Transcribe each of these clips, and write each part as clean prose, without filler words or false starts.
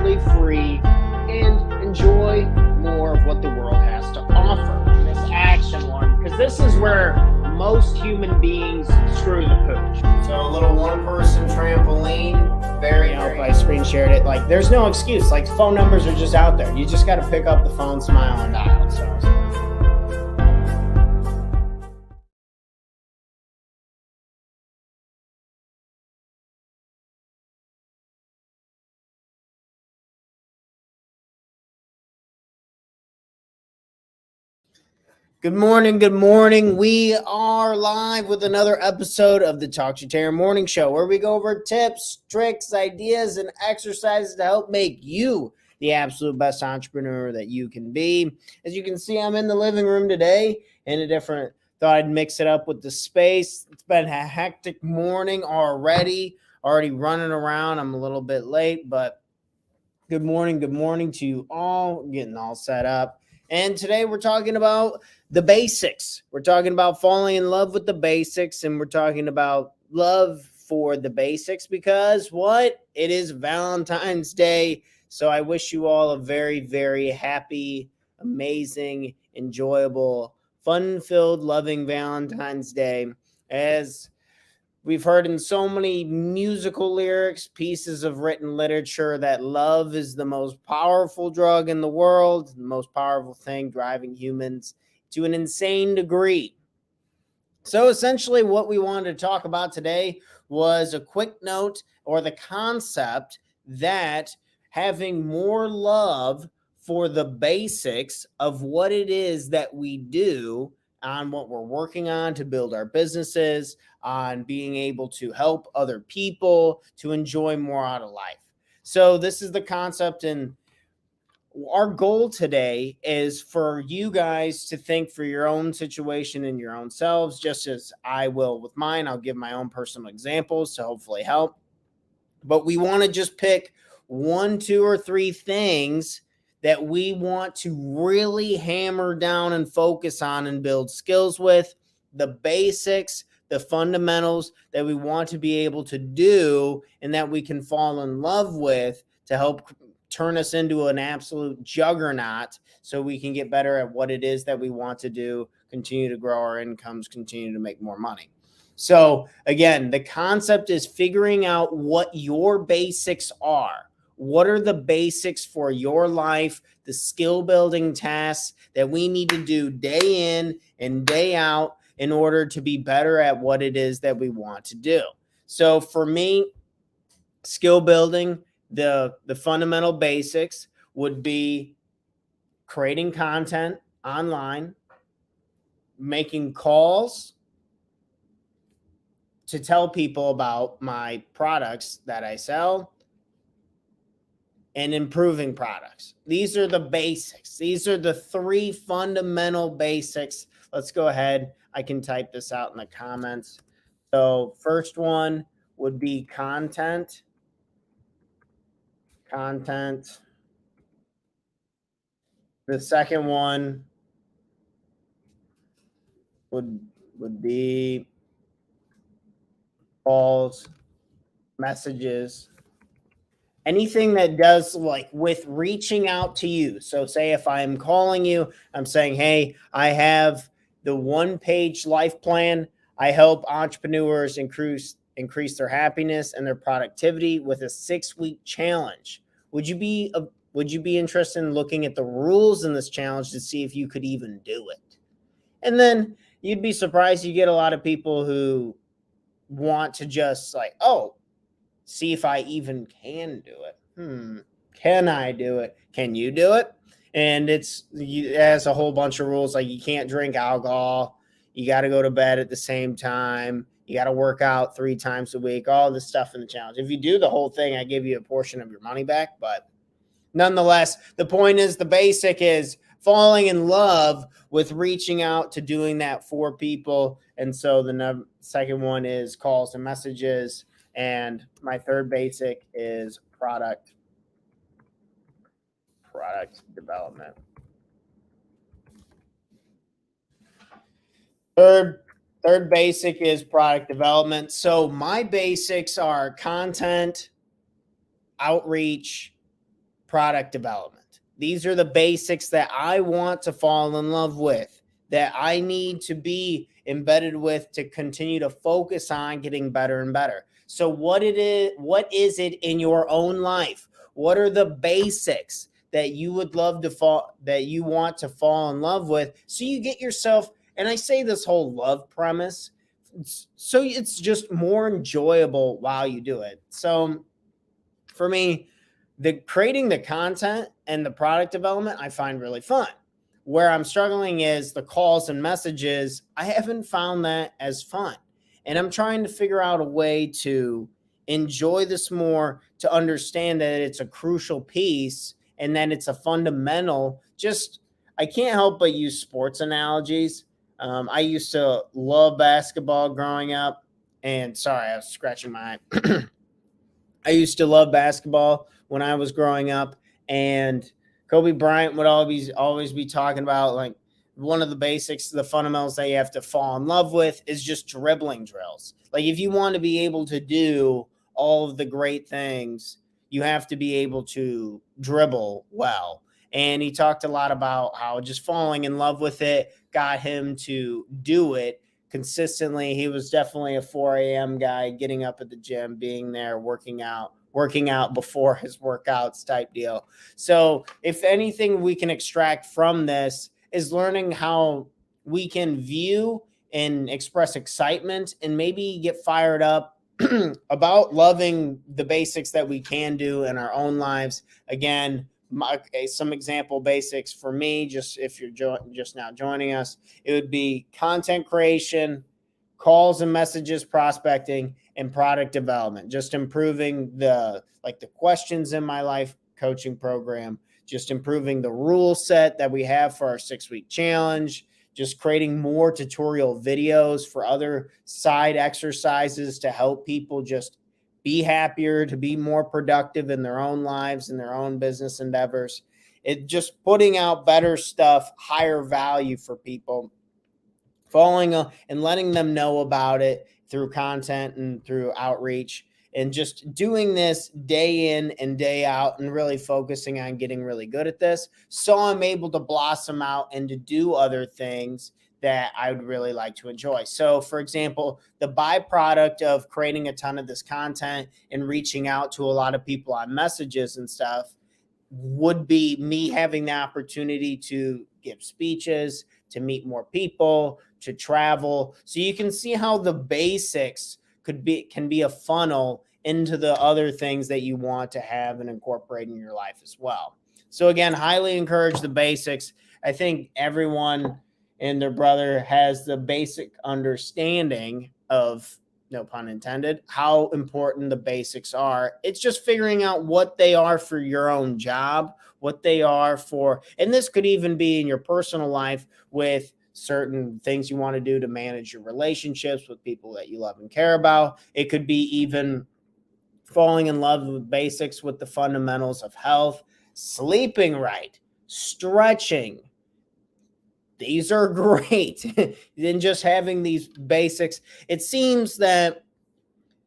totally free and enjoy more of what the world has to offer. This action one, because this is where most human beings screw the pooch. So a little one-person trampoline. Very, If I screen shared it, like there's no excuse. Like phone numbers are just out there. You just got to pick up the phone, smile, and dial. So. Good morning. Good morning. We are live with another episode of the Talk to Terry Morning Show, where we go over tips, tricks, ideas, and exercises to help make you the absolute best entrepreneur that you can be. As you can see, I'm in the living room today thought I'd mix it up with the space. It's been a hectic morning already running around. I'm a little bit late, but good morning to you all, getting all set up. And today we're talking about the basics. We're talking about falling in love with the basics, and we're talking about love for the basics because it is Valentine's Day. So I wish you all a very, very happy, amazing, enjoyable, fun-filled, loving Valentine's Day. As we've heard in so many musical lyrics, pieces of written literature, that love is the most powerful drug in the world, the most powerful thing driving humans to an insane degree. So essentially what we wanted to talk about today was a quick note, or the concept that having more love for the basics of what it is that we do, on what we're working on to build our businesses, on being able to help other people, to enjoy more out of life. So this is the concept, and our goal today is for you guys to think for your own situation and your own selves, just as I will with mine. I'll give my own personal examples to hopefully help. But we want to just pick 1, 2, or 3 things that we want to really hammer down and focus on and build skills with, the basics, the fundamentals that we want to be able to do and that we can fall in love with to help turn us into an absolute juggernaut so we can get better at what it is that we want to do, continue to grow our incomes, continue to make more money. So again, the concept is figuring out what your basics are. What are the basics for your life, the skill building tasks that we need to do day in and day out in order to be better at what it is that we want to do. So for me, skill building, the fundamental basics would be creating content online, making calls to tell people about my products that I sell, and improving products. These are the basics. These are the 3 fundamental basics. Let's go ahead. I can type this out in the comments. So first one would be content. The second one would be calls, messages, anything that does like with reaching out to you. So say if I'm calling you, I'm saying, hey, I have the 1-page life plan. I help entrepreneurs increase their happiness and their productivity with a 6-week challenge. Would you be interested in looking at the rules in this challenge to see if you could even do it? And then you'd be surprised, you get a lot of people who want to just like, oh, see if I even can do it. Can I do it? Can you do it? And it has a whole bunch of rules, like you can't drink alcohol, you got to go to bed at the same time, you got to work out 3 times a week, all this stuff in the challenge. If you do the whole thing, I give you a portion of your money back. But nonetheless, the point is, the basic is falling in love with reaching out to doing that for people. And so the second one is calls and messages. And my third basic is product development. Third basic is product development. So my basics are content, outreach, product development. These are the basics that I want to fall in love with, that I need to be embedded with to continue to focus on getting better and better. So what is it in your own life? What are the basics that you would love to that you want to fall in love with, so you get yourself, and I say this whole love premise, so it's just more enjoyable while you do it. So for me, the creating the content and the product development I find really fun. Where I'm struggling is the calls and messages. I haven't found that as fun. And I'm trying to figure out a way to enjoy this more, to understand that it's a crucial piece and that it's a fundamental. Just, I can't help but use sports analogies. I used to love basketball growing up. And sorry, I was scratching my eye. I used to love basketball when I was growing up, and Kobe Bryant would always be talking about, like, one of the basics, the fundamentals that you have to fall in love with is just dribbling drills. Like, if you want to be able to do all of the great things, you have to be able to dribble well. And he talked a lot about how just falling in love with it got him to do it consistently. He was definitely a 4 a.m. guy, getting up at the gym, being there, working out before his workouts type deal. So if anything we can extract from this is learning how we can view and express excitement and maybe get fired up about loving the basics that we can do in our own lives. Again, some example basics for me, just if you're just now joining us, it would be content creation, calls and messages prospecting, and product development. Just improving the questions in my life coaching program, just improving the rule set that we have for our 6-week challenge, just creating more tutorial videos for other side exercises to help people just be happier, to be more productive in their own lives and their own business endeavors. It just putting out better stuff, higher value for people, following and letting them know about it through content and through outreach, and just doing this day in and day out and really focusing on getting really good at this, so I'm able to blossom out and to do other things that I would really like to enjoy. So for example, the byproduct of creating a ton of this content and reaching out to a lot of people on messages and stuff would be me having the opportunity to give speeches, to meet more people, to travel. So you can see how the basics can be a funnel into the other things that you want to have and incorporate in your life as well. So again, highly encourage the basics. I think everyone and their brother has the basic understanding of, no pun intended, how important the basics are. It's just figuring out what they are for your own job, what they are for, and this could even be in your personal life with certain things you want to do to manage your relationships with people that you love and care about. It could be even falling in love with basics with the fundamentals of health, sleeping right, stretching. These are great. Then just having these basics. It seems that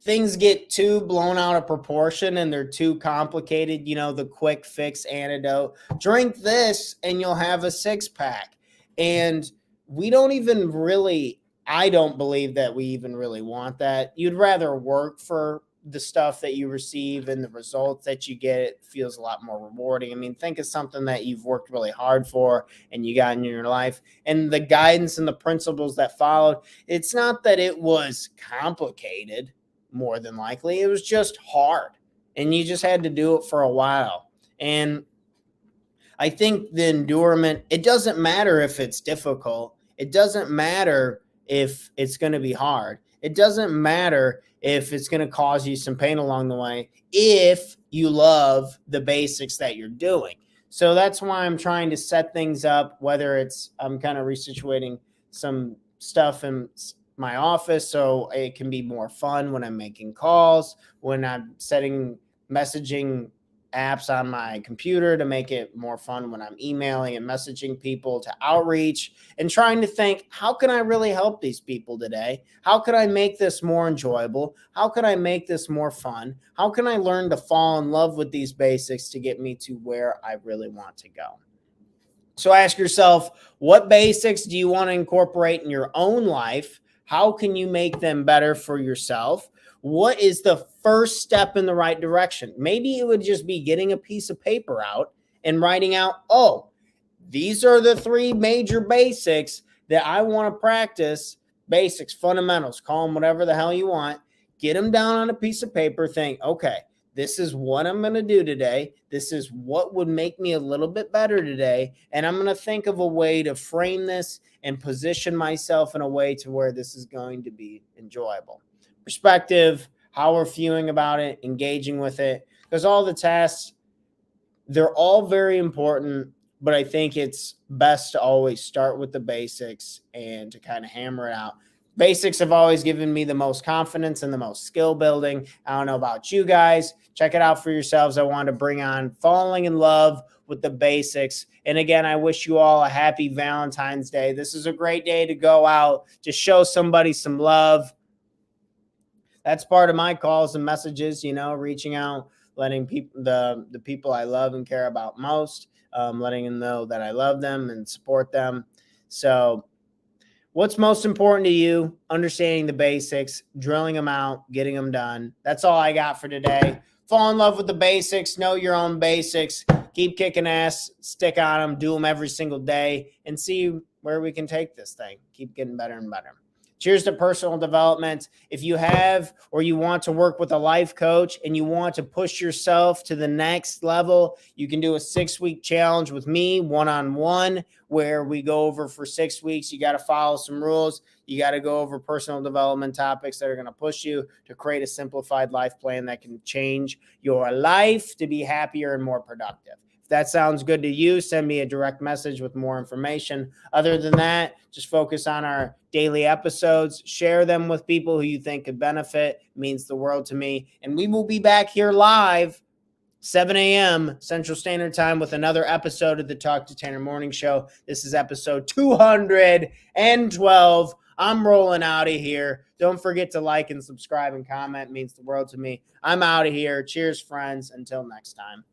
things get too blown out of proportion and they're too complicated. You know, the quick fix antidote. Drink this and you'll have a 6-pack. And we don't even really, I don't believe that we even really want that. You'd rather work for the stuff that you receive, and the results that you get, it feels a lot more rewarding. I mean, think of something that you've worked really hard for and you got in your life, and the guidance and the principles that followed. It's not that it was complicated, more than likely. It was just hard, and you just had to do it for a while. And I think the endurance, it doesn't matter if it's difficult. It doesn't matter if it's going to be hard. It doesn't matter if it's going to cause you some pain along the way, if you love the basics that you're doing. So that's why I'm trying to set things up, whether it's I'm kind of resituating some stuff in my office so it can be more fun when I'm making calls, when I'm setting messaging apps on my computer to make it more fun when I'm emailing and messaging people, to outreach and trying to think, how can I really help these people today? How can I make this more enjoyable? How can I make this more fun? How can I learn to fall in love with these basics to get me to where I really want to go? So ask yourself, what basics do you want to incorporate in your own life? How can you make them better for yourself? What is the first step in the right direction? Maybe it would just be getting a piece of paper out and writing out, oh, these are the three major basics that I want to practice. Basics, fundamentals, call them whatever the hell you want. Get them down on a piece of paper. Think, okay, this is what I'm going to do today. This is what would make me a little bit better today. And I'm going to think of a way to frame this and position myself in a way to where this is going to be enjoyable. Perspective, how we're feeling about it, engaging with it, because all the tasks, they're all very important, but I think it's best to always start with the basics and to kind of hammer it out. Basics have always given me the most confidence and the most skill building. I don't know about you guys. Check it out for yourselves. I want to bring on falling in love with the basics. And again, I wish you all a happy Valentine's Day. This is a great day to go out, to show somebody some love. That's part of my calls and messages, reaching out, letting people, the people I love and care about most, letting them know that I love them and support them. So what's most important to you? Understanding the basics, drilling them out, getting them done. That's all I got for today. Fall in love with the basics, know your own basics, keep kicking ass, stick on them, do them every single day, and see where we can take this thing. Keep getting better and better. Cheers to personal development. If you have or you want to work with a life coach and you want to push yourself to the next level, you can do a 6-week challenge with me one-on-one where we go over for 6 weeks. You got to follow some rules. You got to go over personal development topics that are going to push you to create a simplified life plan that can change your life to be happier and more productive. If that sounds good to you, send me a direct message with more information. Other than that, just focus on our daily episodes. Share them with people who you think could benefit. It means the world to me. And we will be back here live 7 a.m. Central Standard Time with another episode of the Talk to Tanner Morning Show. This is episode 212. I'm rolling out of here. Don't forget to like and subscribe and comment. It means the world to me. I'm out of here. Cheers, friends. Until next time.